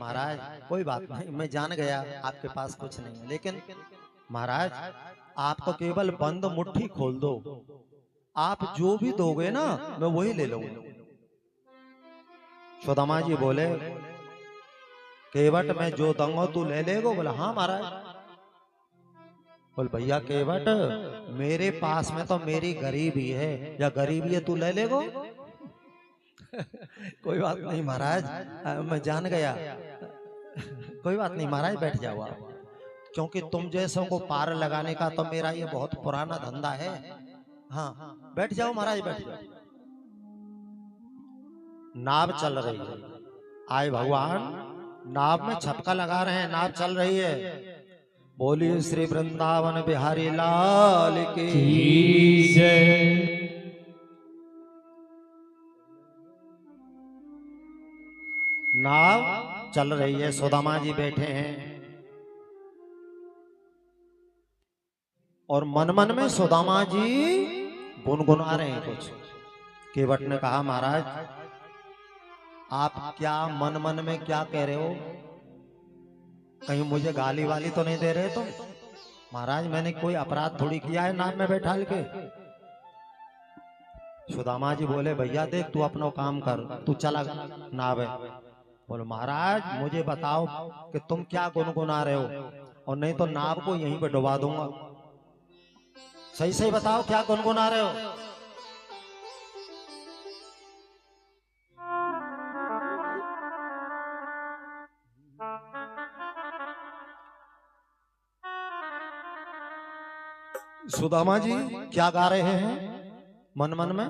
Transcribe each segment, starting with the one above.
महाराज कोई बात नहीं, मैं जान गया आपके पास कुछ नहीं है, लेकिन महाराज आप तो केवल बंद मुट्ठी खोल दो, आप जो भी दोगे ना मैं वही ले लूंगा। सुदामा जी बोले केवट मैं जो दूंगा तू ले लेगो? बोला हाँ महाराज। बोल भैया केवट मेरे पास में तो मेरी गरीबी है, या गरीबी है तू ले लेगो? कोई बात नहीं महाराज, मैं जान गया। कोई बात नहीं महाराज, बैठ जाओ आप, क्योंकि तुम जैसों को पार लगाने का तो मेरा ये बहुत पुराना धंधा है। हाँ बैठ जाओ महाराज, बैठ जाओ। नाव चल रही है, आए भगवान नाव में छपका लगा रहे हैं, नाव चल रही है। बोलिए श्री वृंदावन बिहारी लाल की जय। नाव चल रही है, सुदामा जी बैठे हैं और मन मन में सुदामा जी गुनगुना रहे हैं कुछ। केवट ने कहा महाराज आप क्या मन मन में क्या कह रहे हो? कहीं मुझे गाली वाली तो नहीं दे रहे तुम? महाराज मैंने कोई अपराध थोड़ी किया है नाव में बैठा के। सुदामा जी बोले भैया देख तू अपना काम कर, तू चला नाव है। बोलो महाराज मुझे बताओ कि तुम क्या गुनगुना रहे हो, और नहीं तो नाव को यहीं पे डुबा दूंगा। सही सही बताओ क्या गुनगुना रहे हो? सुदामा जी क्या गा रहे हैं मन मन में?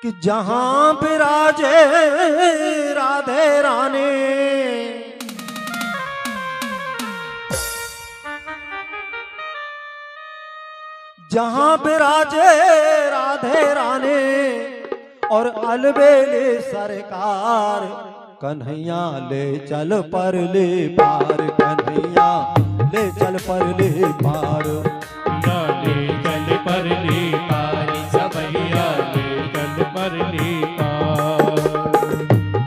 कि जहां विराजे राधे रानी, जहां विराजे राधे रानी और अलबेले सरकार, कन्हैया ले चल पर ले पार, कन्हैया ले चल पर ले पार, ले चल पर ले पार, सबैया ले चल पर ले पार।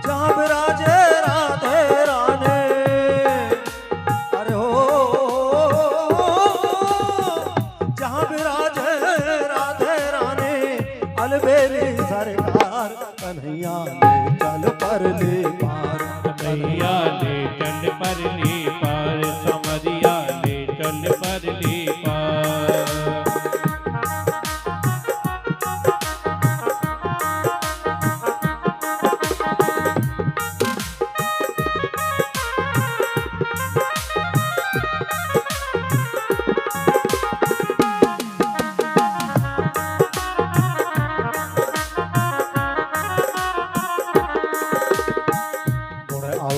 जहाँ विराजे राधे रानी, अरे हो जहाँ विराजे राधे रानी अलबेली सरकार, कन्हैया ले चल पर ले पार, कन्हैया ले चल पर ले पार, समरिया ले चल पर ले पार।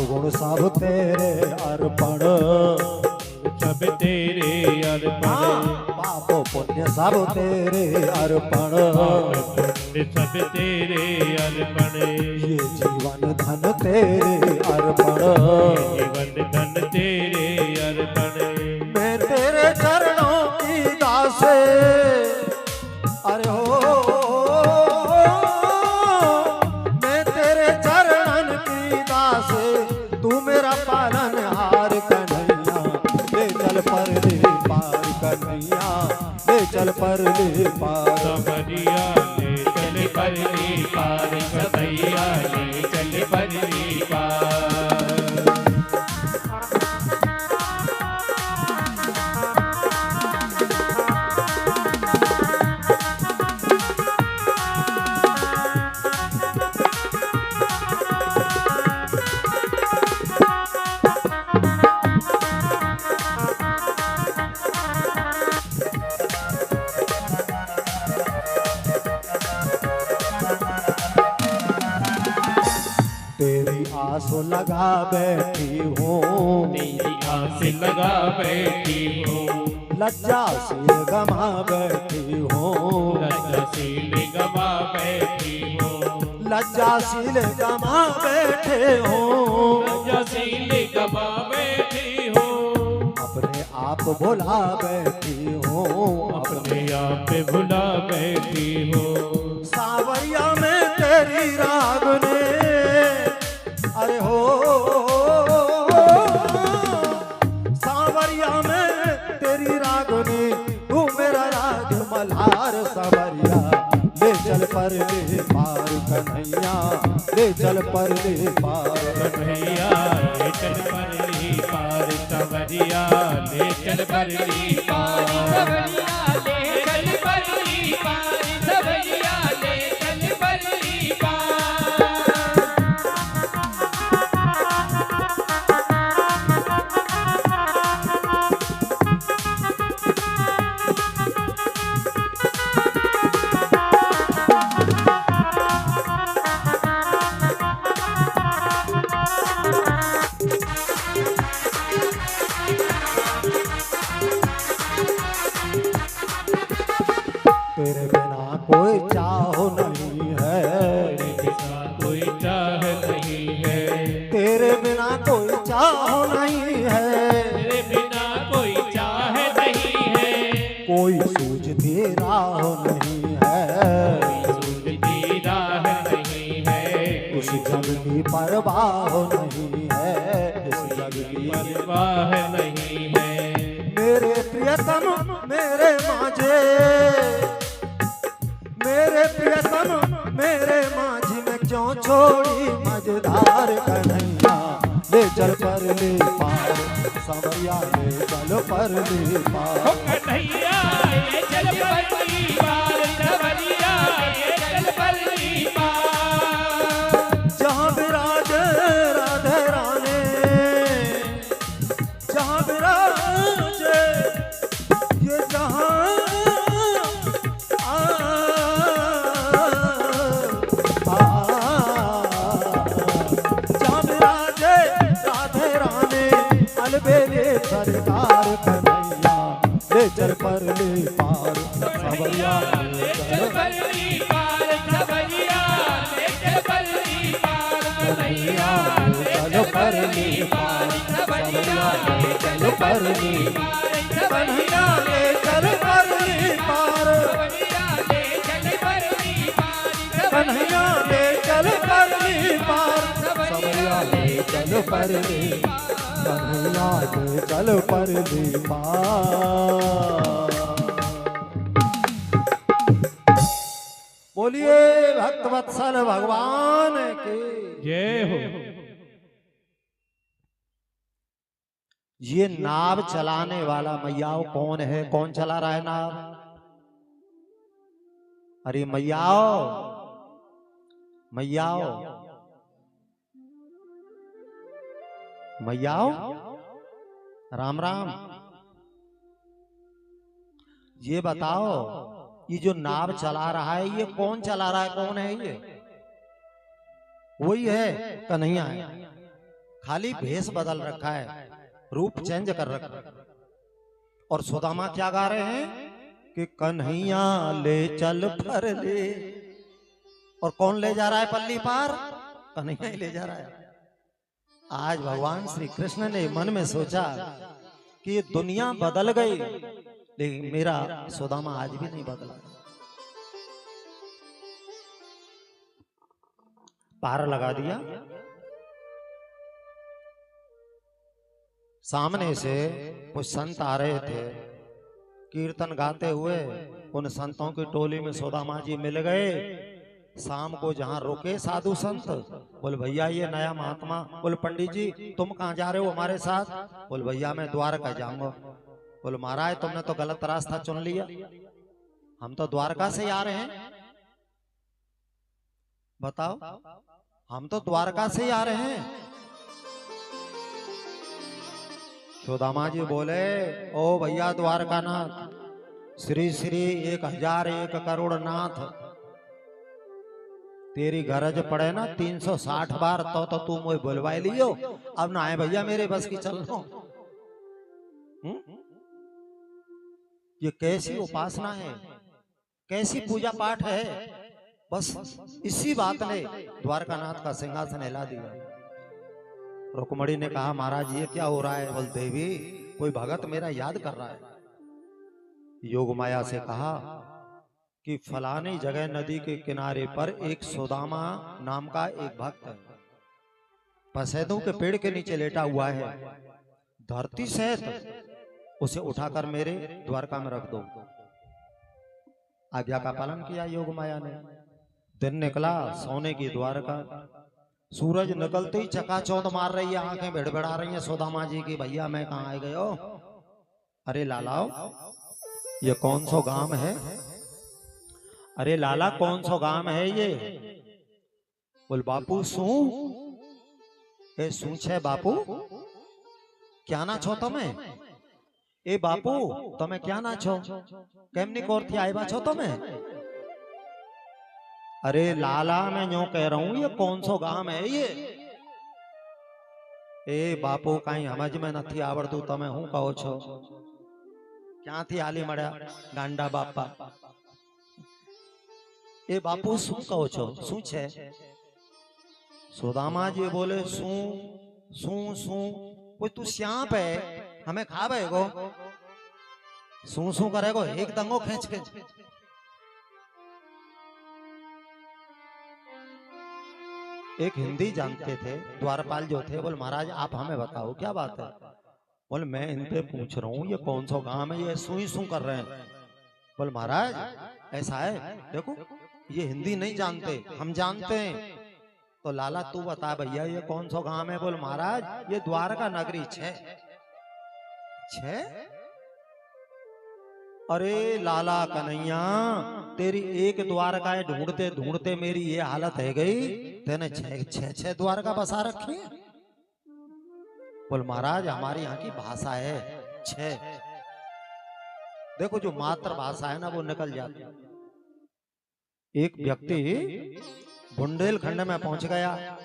गुण सब तेरे अर्पण, सब तेरे अर्पण, पाप पुण्य सब तेरे अर्पण, पुण्य सब तेरे अर्पण, ये जीवन धन तेरे अर्पण, जीवन धन तेरे अर्पण। मैं तेरे चरणों की दासे, अरे हो मैं तेरे चरणन की दासे, तू मेरा पालन हार, कन्हैया ले चल पर ले पार, कन्हैया ले चल पर ले पार, समरिया ले चल पर ले पार, सबैया ले चल पर ले पार। तेरी आस लगा बैठी हूँ, तेरी आस लगा बैठी हूँ, लज्जाशील गमा बैठी हूँ, लज्जाशील गवा बैठी हूँ, लज्जाशील गमा बैठे हूँ, लज्जाशील गवा बैठी हूँ, अपने आप भुला बैठी हूँ, अपने आप भुला बैठी हूँ। सावरिया में तेरी राग ने परले पार कन्हैया ले चल परले पार कन्हैया ले चल परली पार सवरिया ले चल परली पार सवरिया ले चल परली पार सवरिया ले चल परली पार तेरे बिना कोई चाहो नहीं है, बिना कोई चाह नहीं है तेरे बिना कोई चाहो नहीं है, तेरे बिना कोई चाह नहीं है कोई सूझती राह नहीं है, सूझती राह नहीं है इस जग की परवाह नहीं है, इस जग की परवाह नहीं है मेरे प्रियतम मेरे माझे, मेरे प्रियतम मेरे माझी में क्यों छोड़ी मझधार कन्हैया ले चल परले पार सवरिया ले चल परले पार कन्हैया ले चल परली पार सवरिया ले चल परली पार जहाँ विराजे राधे रानी, जहाँ विराजे ये जहाँ जहाँ विराजे राधे रानी अलबेले सरकार कन्हैया ले चल परले पार सवरिया ले चल चल परली पार सवरिया ले चल परली पार कन्हैया ले चल परले पार सवरिया ले चल परले कन्हैया ले चल परले पार कन्हैया ले चल परले पार सवरिया ले चल परले कन्हैया ले चल परले पार। बोलिए भक्तवत्सल भगवान की जय हो ये नाव चलाने वाला मैयाओ कौन है, कौन चला रहा है नाव? अरे मैयाओ मैयाओ मैयाओ राम राम, ये बताओ ये जो नाव चला रहा है ये कौन चला रहा है, कौन है ये? वही है कन्हैया है, खाली भेष बदल रखा है, रूप चेंज कर रखा है। और सुदामा क्या गा रहे हैं कि कन्हैया ले चल परले, और कौन ले जा रहा है पल्ली पार? कन्हैया ही ले जा रहा है। आज भगवान श्री कृष्ण ने मन में सोचा कि ये दुनिया बदल गई लेकिन मेरा सुदामा आज भी नहीं बदला। पार लगा दिया, सामने से कुछ संत आ रहे थे कीर्तन गाते हुए, उन संतों की टोली में सुदामा जी मिल गए। शाम को जहां रुके साधु संत, बोल भैया ये नया महात्मा, बोल पंडित जी तुम कहां जा रहे हो हमारे साथ? बोल भैया मैं द्वारका जाऊंगा। बोल महाराज तुमने तो गलत रास्ता चुन लिया, हम तो द्वारका से आ रहे हैं। बताओ हम तो द्वारका से ही आ रहे हैं। सुदामा जी बोले ओ भैया द्वारका नाथ श्री श्री 1001 करोड़ नाथ, तेरी गरज पड़े ना 360 बार तो तू मुझे बुलवाए लियो, अब ना आए भैया मेरे बस की चल लो। ये कैसी उपासना है, कैसी पूजा पाठ है, बस इसी बात ने द्वारकानाथ का सिंहासन हिला दिया। रुक्मणी ने कहा महाराज ये क्या हो रहा है? बोल देवी कोई भगत मेरा याद कर रहा है। योग माया से कहा कि फलानी जगह नदी के किनारे पर एक सुदामा नाम का एक भक्त है, पसेदों के पेड़ के नीचे लेटा हुआ है, धरती सहित उसे उठाकर मेरे द्वारका में रख दो। आज्ञा का पालन किया योग माया ने। दिन निकला सोने की द्वारका। सूरज निकलते ही चकाचौंध मार रही है, आंखें भिड़भिड़ा रही हैं सुदामा जी की, भैया मैं कहाँ आ गए हो। अरे लालाओ, ये कौन सा गांव है? अरे लाला कौन सा गांव है ये? बोल बापू सू ए सू छे बापू, क्या ना छो तमे? ए बापू तमे क्या ना छो, केमनी कोर थी आया छो तमे? अरे लाला मैं यूं कह रहा हूं ये कौन सा गांव है ये? ए बापू कहीं समझ में नहीं आवड़तु, तमे हूं कहो छो? क्या थी आली मड़ा गांडा बापा। ए बापू शू कहो छो, शू छे? सुदामा जी बोले शू शू शू, कोई तू श्यांप है हमें खा गो, शू शू करेगो एक दंगो खींच के। एक हिंदी जानते थे द्वारपाल जो थे, बोले महाराज आप हमें बताओ क्या बात है? बोले मैं इनसे पूछ रहा हूँ ये कौन सा गांव है, ये सू ही सू कर रहे हैं। बोले महाराज ऐसा है, देखो ये हिंदी नहीं जानते, हम जानते हैं। तो लाला तू बता भैया ये कौन सा गांव है? बोल महाराज ये द्वारका नगरी छे। छे? अरे लाला कन्हैया, तेरी एक द्वारका ढूंढते ढूंढते मेरी ये हालत है गई, तेने छह छह द्वारका बसा रखी। बोल महाराज हमारी यहाँ की भाषा है छह। देखो जो मातृभाषा है ना वो निकल जाती है। एक व्यक्ति बुंदेलखंड में पहुंच गया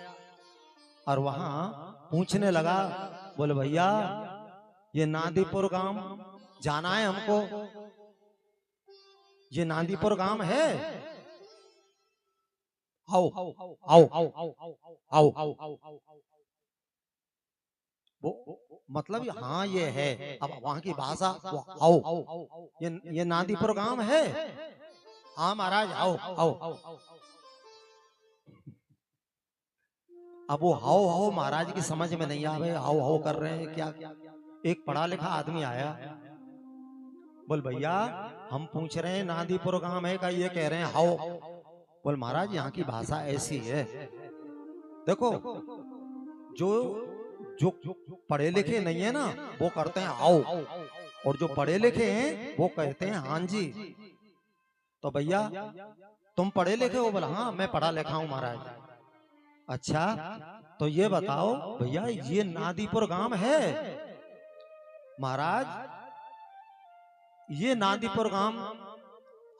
और वहां पूछने लगा, बोले भैया ये नांदीपुर गांव जाना है हमको, ये नांदीपुर गांव है? आओ आओ आओ आओ। वो मतलब हाँ ये है, अब वहां की भाषा आओ, ये नांदीपुर गांव है? हाँ महाराज आओ आओ। अब वो हाओ हाओ महाराज की समझ में नहीं आवे, हाओ हाओ कर रहे हैं क्या। एक पढ़ा लिखा आदमी आया, बोल भैया हम पूछ रहे हैं नांदीपुर गांव है का, ये कह रहे हैं हाओ। बोल महाराज यहाँ की भाषा ऐसी है, देखो जो जो पढ़े लिखे नहीं है ना वो करते हैं आओ, और जो पढ़े लिखे हैं वो कहते हैं हाँ जी। तो भैया तुम पढ़े लिखे हो? बोला हाँ मैं पढ़ा लिखा हूँ महाराज। अच्छा तो ये बताओ भैया ये नांदीपुर गांव है? महाराज ये नांदीपुर गांव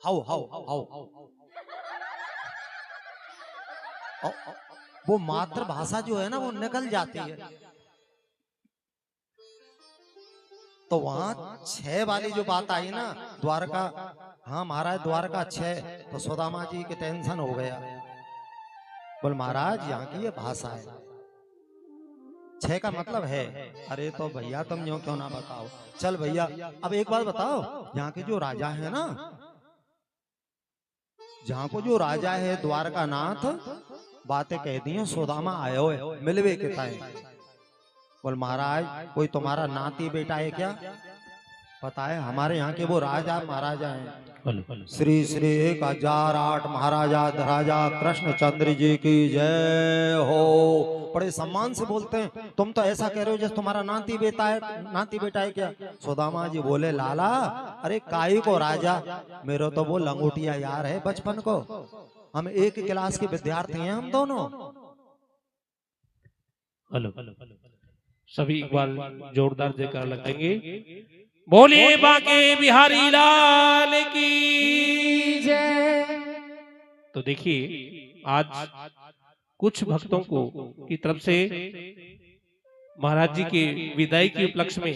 हाउ हाउ हाउ, वो मातृभाषा जो है ना वो निकल जाती है। तो वहां छह वाली जो बात आई ना द्वारका, हाँ महाराज द्वारका छह। तो सुदामा जी के टेंशन हो गया, बोल महाराज यहाँ की ये भाषा है, छह का मतलब है। अरे तो भैया तुम यूं क्यों ना बताओ, चल भैया अब एक बात बताओ, यहाँ के जो राजा है ना, जहाँ को जो राजा है द्वारका नाथ, बातें कह दी हैं सुदामा आयो है मिलवे के टाइम। बोल महाराज कोई तुम्हारा नाती बेटा है क्या? पता है हमारे यहाँ के वो राजा महाराजा हैं, श्री श्री 1008 महाराजा धराजा कृष्णचंद्र जी की जय हो। बड़े सम्मान से बोलते हैं, तुम तो ऐसा कह रहे हो जैसे तुम्हारा नाती बेटा है क्या? सुदामा जी बोले लाला अरे काई को राजा, मेरे तो वो लंगोटिया यार है बचपन को, हम एक क्लास के विद्यार्थी हैं हम दोनों। सभी एक बार जोरदार जयकार लगाएंगे। बोलिए बांके बिहारी लाल की जय। तो देखिए आज कुछ भक्तों को की तरफ से महाराज जी के विदाई के उपलक्ष्य में,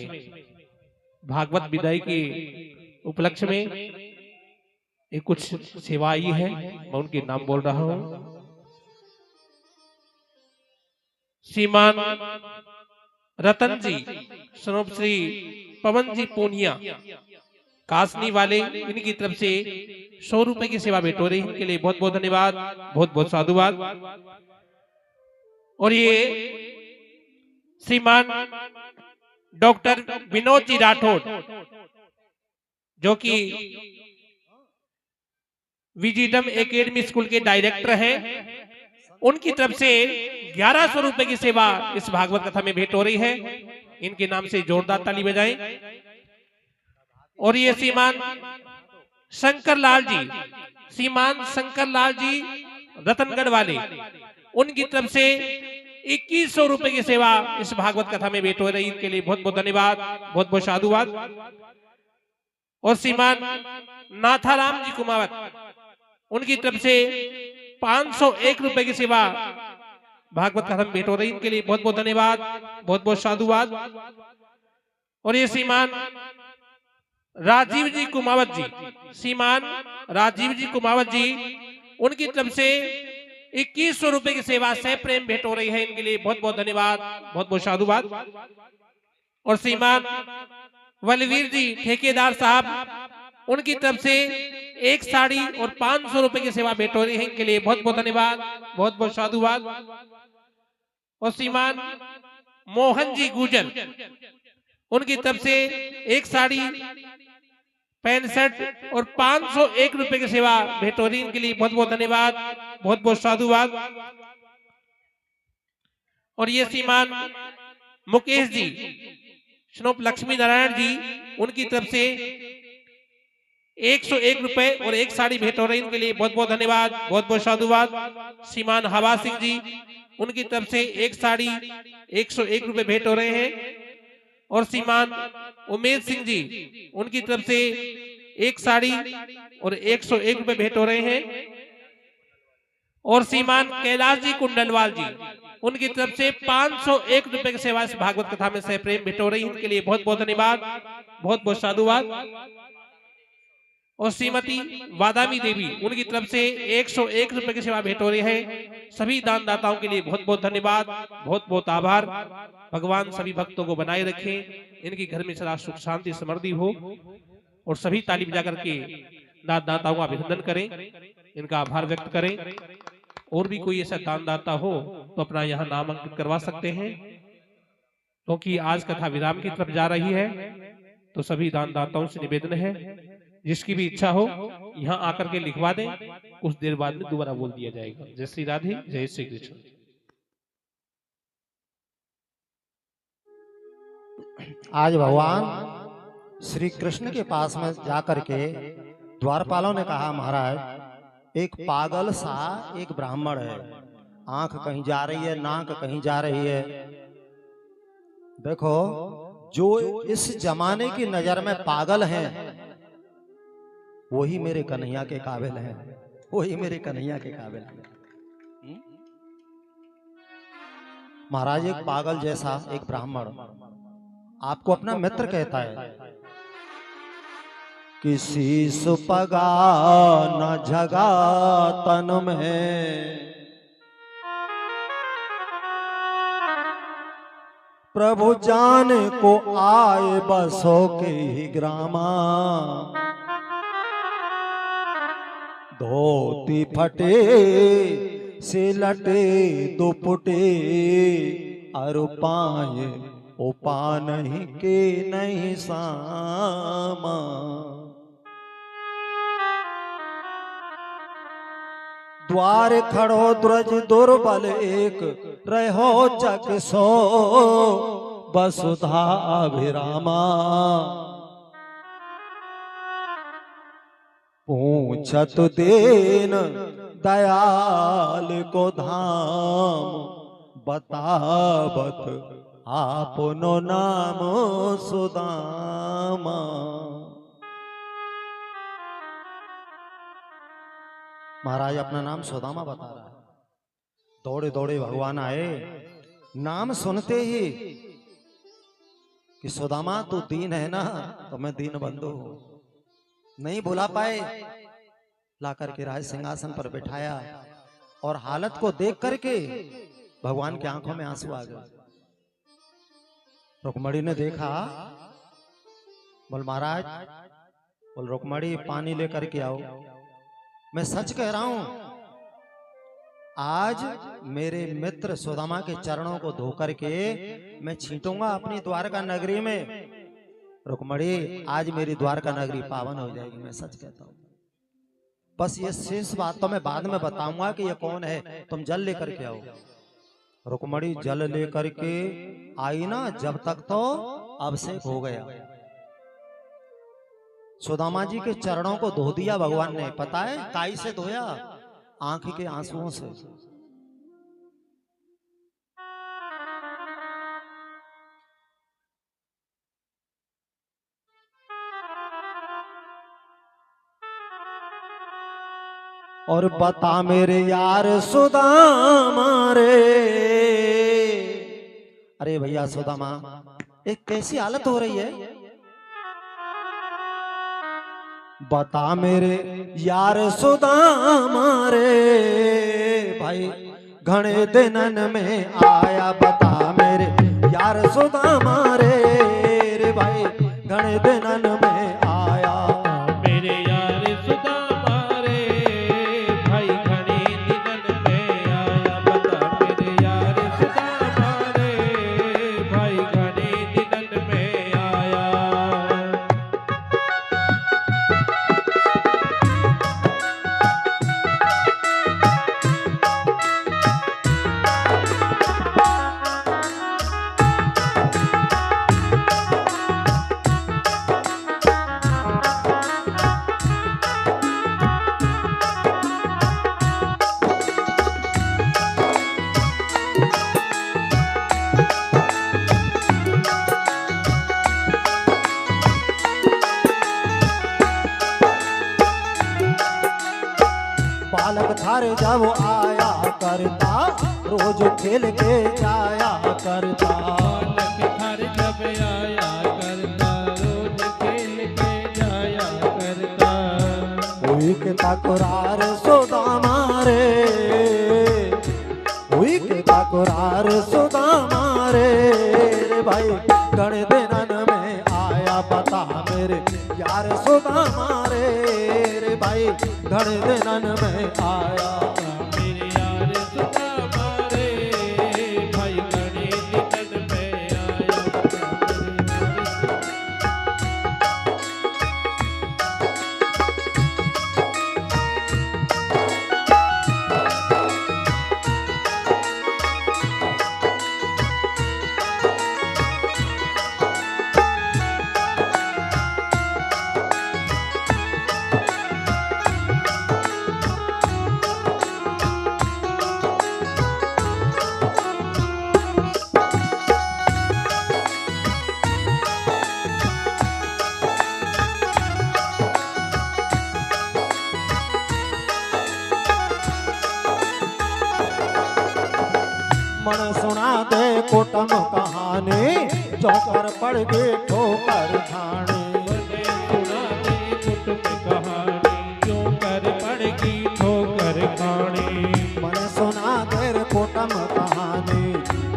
भागवत विदाई के उपलक्ष्य में एक कुछ सेवा आई है, मैं उनके नाम बोल रहा हूं। श्रीमान रतन जी, स्वरूप श्री पवन जी पूनिया कासनी वाले, इनकी तरफ से 100 रुपए की सेवा भेंट हो रही है, इनके लिए बहुत बहुत धन्यवाद, बहुत बहुत साधुवाद। और ये श्रीमान डॉक्टर विनोद जी राठौड़ जो कि विजिटम एकेडमी स्कूल के डायरेक्टर हैं। उनकी तरफ से 1100 रुपए की सेवा इस भागवत कथा में भेंट हो रही है। इनके नाम से जोरदार ताली बजाएं। और ये श्रीमान शंकर लाल जी रतनगढ़ वाले, उनकी तरफ से 2100 रुपए की सेवा इस भागवत कथा में भेंट हो रही है। इनके लिए बहुत बहुत धन्यवाद, बहुत बहुत साधुवाद। और श्रीमान नाथाराम जी कुमावत, उनकी तरफ से 501 रुपए की सेवा भागवत कथा में भेंट हो रही है। इनके लिए बहुत बहुत धन्यवाद, बहुत बहुत साधुवाद। और ये श्रीमान राजीव जी कुमावत जी, उनकी तरफ से 2100 रुपए की सेवा से प्रेम भेंट हो रही है। इनके लिए बहुत बहुत धन्यवाद, बहुत बहुत साधुवाद। और श्रीमान बलवीर जी ठेकेदार साहब, उनकी तरफ से एक साड़ी और 500 रुपए की सेवा भेंट हो रही है। इनके लिए बहुत बहुत धन्यवाद, बहुत बहुत साधुवाद। और श्रीमान मोहन जी गुजर, उनकी तरफ से एक साड़ी, पैंट शर्ट और 501 रुपए की सेवा भेंट हो रही है। इनके लिए बहुत बहुत धन्यवाद, बहुत बहुत साधुवाद। और ये श्रीमान मुकेश जी स्नोप लक्ष्मी नारायण जी, उनकी तरफ से 101 रुपए और एक साड़ी भेंट हो रही है। इनके लिए बहुत बहुत धन्यवाद, बहुत बहुत साधुवाद। श्रीमान हवा सिंह जी, उनकी तरफ से एक साड़ी 101 रुपए भेंट हो रहे हैं। और श्रीमान उमेश सिंह जी, उनकी तरफ से एक साड़ी और 101 रुपए भेंट हो रहे हैं। और श्रीमान कैलाश जी कुंडलवाल जी, उनकी तरफ से 501 रुपए की सेवा इस भागवत कथा में से प्रेम भेंट हो रही है। उनके लिए बहुत बहुत धन्यवाद, बहुत बहुत साधुवाद। और श्रीमती वादामी देवी, उनकी तरफ से 101 रुपए की सेवा भेंट हो रही है। सभी दानदाताओं के लिए बहुत बहुत धन्यवाद, बहुत बहुत आभार। भगवान सभी भक्तों को बनाए रखें, इनके घर में सदा सुख शांति समृद्धि हो। और सभी ताली बजा करके दानदाताओं का अभिनंदन करें, इनका आभार व्यक्त करें। और भी कोई ऐसा दानदाता हो तो अपना यहाँ नाम अंकित करवा सकते हैं, क्योंकि आज कथा विराम की तरफ जा रही है। तो सभी दानदाताओं से निवेदन है, जिसकी भी इच्छा हो यहाँ आकर के लिखवा दें, कुछ देर बाद में दोबारा बोल दिया जाएगा। जय श्री राधे, जय श्री कृष्ण। आज भगवान श्री कृष्ण के पास में जाकर के द्वारपालों ने कहा, महाराज एक पागल सा एक ब्राह्मण है, आंख कहीं जा रही है, नाक कहीं जा रही है। देखो, जो इस जमाने की नजर में पागल हैं, वही मेरे कन्हैया के काबिल हैं, वही मेरे कन्हैया के काबिल हैं। महाराज एक पागल जैसा एक ब्राह्मण आपको अपना मित्र कहता है। किसी सुपगा न जगा तन में, प्रभु जान को आए बसो के ही ग्रामा। धोती फटे से लटे दुपटे, अरु पाए उपा नहीं के नहीं सामा। द्वार खड़ो द्रज दुर्बल एक, रहो चक सो वसुधा अभिरामा। पूछत देन दयाल को धाम, बतावत आपनो नाम सुदामा। महाराज अपना नाम सुदामा बता रहा है। दौड़े दौड़े भगवान आए, नाम सुनते ही कि सुदामा तू दीन है ना, तो मैं दीन बंधु हूं। नहीं भुला पाए, लाकर के राज सिंहासन पर बिठाया और हालत को देख करके भगवान की आंखों में आंसू आ गए। रुक्मणी ने देखा, बोल महाराज, बोल रुक्मणी पानी लेकर के आओ। मैं सच कह रहा हूं, आज मेरे मित्र सुदामा के चरणों को धोकर के मैं छींटूंगा अपनी द्वारका नगरी में। रुक्मणी, आज मेरी द्वारका नगरी पावन हो जाएगी, मैं सच कहता हूं। बस ये शेष बात तो मैं बाद में बताऊंगा कि ये कौन है। तुम जल लेकर के आओ। रुक्मणी जल लेकर के आई ना, जब तक तो अभिषेक हो गया। सुदामा जी के चरणों को धो दिया भगवान ने। पता है काई से धोया? आंख के आंसुओं से। और बता मेरे यार सुदामा रे, अरे भैया सुदामा, एक कैसी हालत हो रही है? बता मेरे यार सुदामा रे, भाई घने दिनन में आया। बता मेरे यार सुदामा रे, रे भाई घने दिनन में आया। मेरे यार सुदामा रे, भाई घने दिनन में आया। बता मेरे यार सुदामा रे, भाई घने दिनन में आया। बालक थारे जब आया करता, रोज खेल के जाया करता। बालक थार जब आया करता, रोज खेल के जाया करता। हुई के तकरार सुदामा रे, हुई के तकरार सुदामा रे, रे भाई गण दिनन में आया। बता मेरे यार सुदामा रे, रे भाई गण दिनन में आया। मेरे यार सुदामा रे, भाई घने दिनन में आया। मन सुना दे कुटुम कहानी, चौकर पड़ गए ठोकर खाने। मैंने सुना दे कुटुंब कहानी, क्यों कर पड़गी ठोकर खानी। मन सुना दे कुटुम कहानी,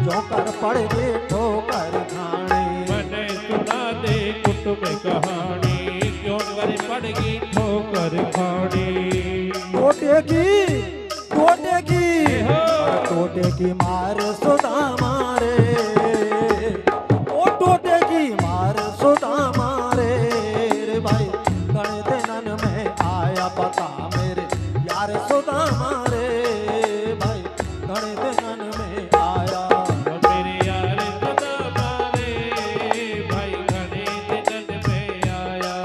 चौकर पड़ गए ठोकर खाने। मैंने सुना दे कुटुंब कहानी, क्यों कर पड़गी ठोकर खानी। टोटे की मार सुदामा रे, ओ टोटे की मार सुदामा रे, रे भाई गण दिनन में आया। पता मेरे यार सुदामा रे, भाई गण दिनन में आया। मेरे यार सुदामा रे, भाई घने दिनन में आया।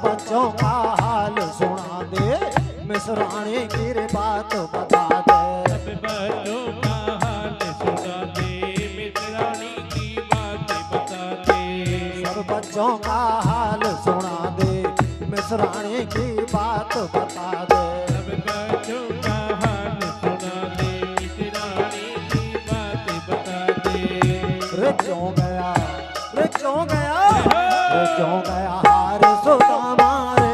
बच्चों का हाल सुना दे, मिसरानी की बात बता दे। सब बच्चों का हाल सुना दे, मिसरानी की बात बता दे। सब बच्चों का हाल सुना दे, मिसरानी की बात बता दे। सब बच्चों का हाल सुना गया रे क्यों गया रे क्यों गया हार सुदामा रे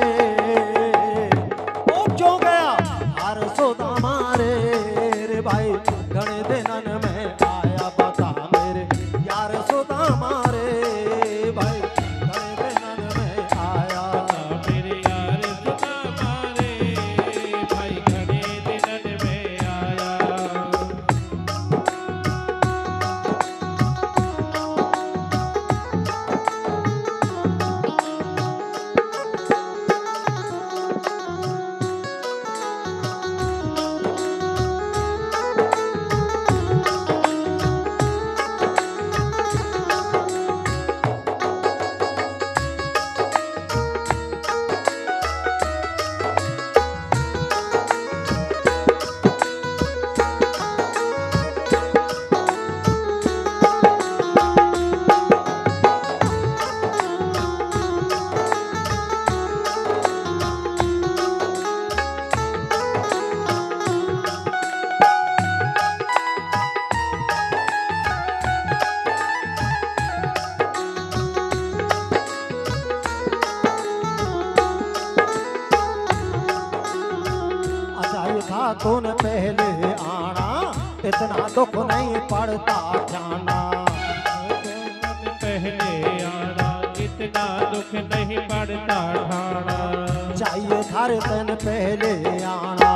ओ क्यों गया हार सुदामा रे भाई घने दिनन में आया बता मेरे यार सुदामा रे भाई घने दिनन में आया मेरे यार सुदामा रे भाई घने दिनन में आया। था तूने पहले आना इतना दुख नहीं पड़ता जाना पहले आना इतना दुख नहीं पड़ता ठाना। चाहिए थारे तन पहले आना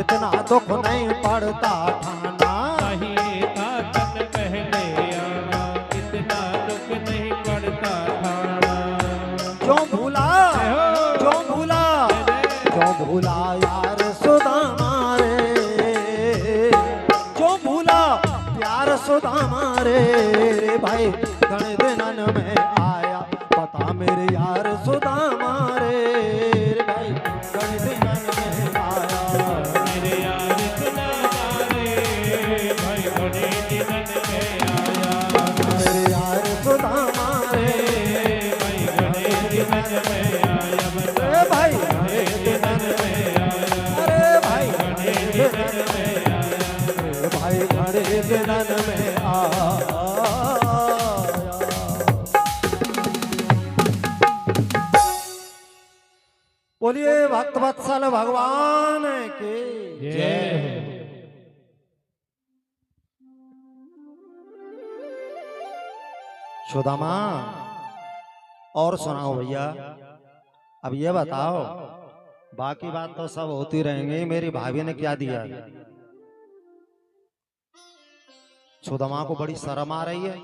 इतना दुख नहीं पड़ता ठाना चाहिए था तन पहले आना इतना दुख नहीं पड़ता ठाना। क्यों भूला क्यों भूला क्यों भूला यार सुदामा रे क्यों भूला प्यार सुदामा रे भाई घने दिनन में आया पता मेरे यार सुदामा रे भाई घने दिनन में आया मेरे यार सुदामा रे भाई घने दिनन में आया। मेरे यार सुदामा रे भाई घने दिनन में आया। अरे भाई घने दिनन में अरे भाई घने दिनन में अरे भाई घने दिनन में आया। बोलिए भक्त वत्सल भगवान की जय। सुदामा और सुनाओ भैया अब ये बताओ बाकी बात तो सब होती रहेंगी मेरी भाभी ने क्या दिया सुदामा को बड़ी शर्म आ रही है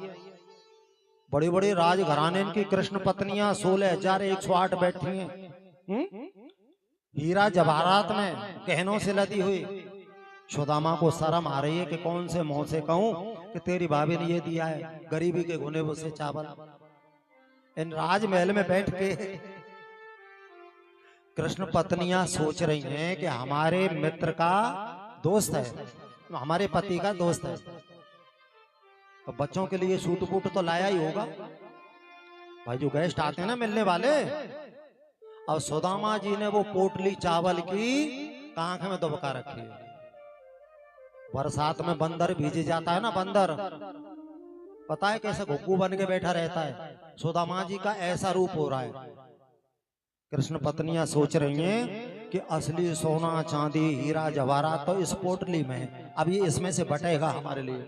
बड़ी बड़ी राजघराने की कृष्ण पत्नियां 16,108 बैठी हैं हीरा जवाहरात में गहनों से लदी हुई सुदामा को शर्म आ रही है कि कौन से मुंह से कहूं कि तेरी भाभी ने ये दिया है गरीबी के घुने से चावल इन राजमहल में बैठ के कृष्ण पत्नियां सोच रही हैं कि हमारे मित्र का दोस्त है हमारे पति का दोस्त है तो बच्चों के लिए सूट बूट तो लाया ही होगा भाई जो गेस्ट आते हैं ना मिलने वाले और सुदामा जी ने वो पोटली चावल की आंख में दबका रखी है बरसात में बंदर भीज जाता है ना बंदर पता है कैसे घुग्गू बन के बैठा रहता है सुदामा जी का ऐसा रूप हो रहा है कृष्ण पत्नियां सोच रही हैं कि असली सोना चांदी हीरा जवाहरात तो इस पोटली में है अब ये इसमें से बटेगा हमारे लिए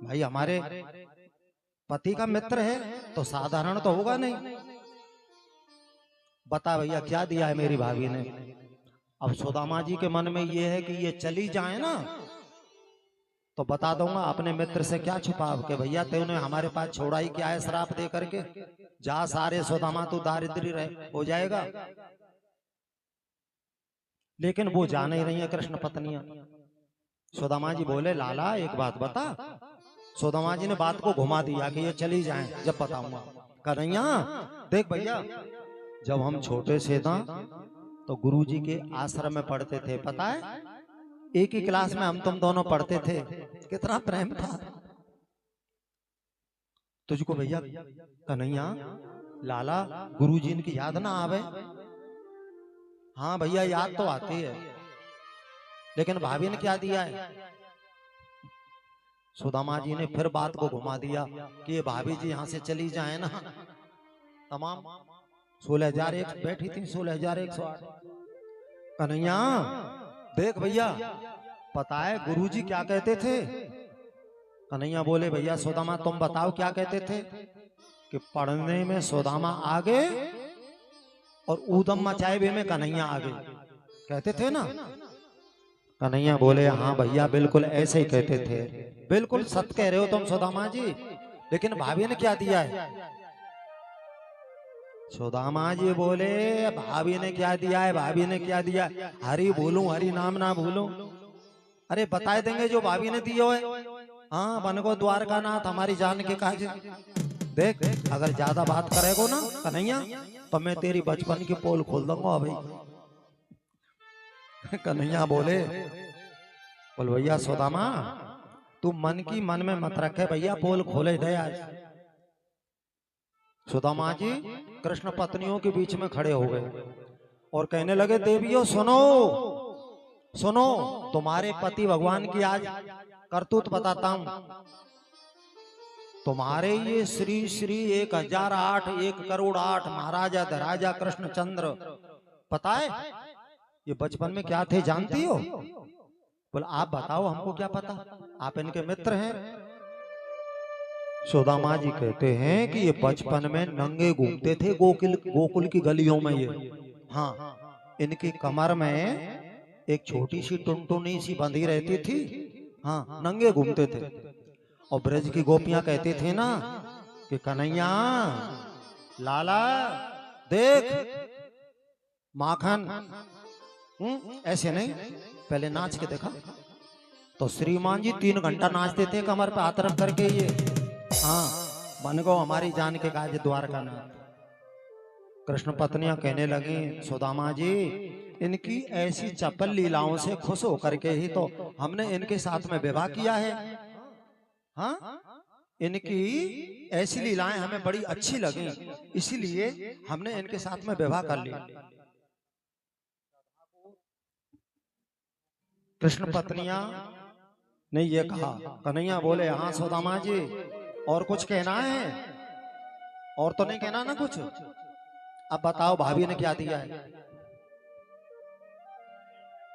भाई हमारे पति का मित्र है तो साधारण तो होगा नहीं बता भैया क्या दिया है मेरी भाभी ने अब सुदामा जी के मन में ये है कि ये चली जाए ना तो बता दूंगा अपने मित्र से क्या छुपाव के भैया तूने हमारे पास छोड़ा ही क्या है श्राप दे करके जा सारे सुदामा तू दारिद्री रहे हो जाएगा लेकिन वो जाने ही नहीं है कृष्ण पत्नियां सुदामा जी बोले लाला एक बात बता सुदामा जी ने बात को घुमा दिया कि ये चली जाए जब बताऊंगा कन्हैया देख भैया जब हम छोटे से था तो गुरुजी के आश्रम में पढ़ते थे पता है एक ही क्लास में हम तुम दोनों पढ़ते थे कितना प्रेम था तुझको भैया कन्हैया लाला गुरुजी इनकी याद ना आवे हाँ भैया याद तो आती है लेकिन भाभी ने क्या दिया है सुदामा जी ने फिर बात को घुमा दिया कि ये भाभी जी यहाँ से चली जाए ना, तमाम 16,001 बैठी थी, 16,108। कन्हैया देख भैया, पता है गुरुजी क्या कहते थे? कन्हैया बोले भैया सुदामा तुम बताओ क्या कहते थे? कि पढ़ने में सुदामा आगे और ऊधम मचाए हुए में कन्हैया आगे, कहते थे ना? कन्हैया बोले हाँ भैया बिल्कुल ऐसे ही कहते थे, बिल्कुल सत्य कह रहे हो तुम सुदामा जी। लेकिन भाभी ने क्या दिया है? सुदामा जी बोले भाभी ने क्या दिया है? भाभी ने क्या दिया? हरि बोलूं, हरि नाम ना भूलूं। अरे बताए देंगे जो भाभी ने दियो है। हाँ बन को द्वारका नाथ हमारी जान के काज। देख अगर ज्यादा बात करेगो ना कन्हैया तो मैं तेरी बचपन की पोल खोल दूंगा भाई। कन्हैया बोले बोल भैया सुदामा तू मन की मन में मत रखे भैया, पोल खोले दे आज। सुदामा जी कृष्ण पत्नियों के बीच में खड़े हो गए और कहने लगे देवियों सुनो सुनो, तुम्हारे पति भगवान की आज करतूत बताता हूं। तुम्हारे ये श्री श्री 1008 1,08 महाराजा धराजा कृष्णचंद्र, पता है ये बचपन में क्या थे जानती हो? बोल आप बताओ हमको क्या पता, आप इनके मित्र हैं। सुदामा जी कहते हैं कि ये बचपन में नंगे घूमते थे गोकुल की गलियों में ये। हाँ इनकी कमर में एक छोटी सी टुनटुनी सी बंधी रहती थी। हाँ नंगे घूमते थे। और ब्रज की गोपियां कहती थी ना कि कन्हैया लाला देख माखन, ऐसे नहीं, पहले नाच के देखा तो श्रीमान जी 3 घंटा नाचते थे कमर पे हाथ रख करके ये। हाँ मन को हमारी जान के काज द्वारका नाथ। कृष्ण पत्नियां कहने लगी सुदामा जी इनकी ऐसी चपल लीलाओं से खुश होकर के ही तो हमने इनके साथ में विवाह किया है। हाँ इनकी ऐसी लीलाएं हमें बड़ी अच्छी लगी, इसीलिए हमने इनके साथ में विवाह कर लिया। कृष्ण पत्नियां ने ये कहा। कन्हैया बोले हाँ सुदामा जी और कुछ कहना है? और तो नहीं कहना ना कुछ? अब बताओ भाभी ने क्या दिया है?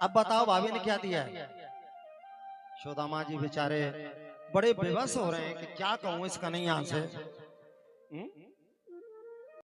अब बताओ भाभी ने क्या दिया है? सुदामा जी बेचारे बड़े बेबस हो रहे हैं कि क्या कहूं इस कन्हैया से।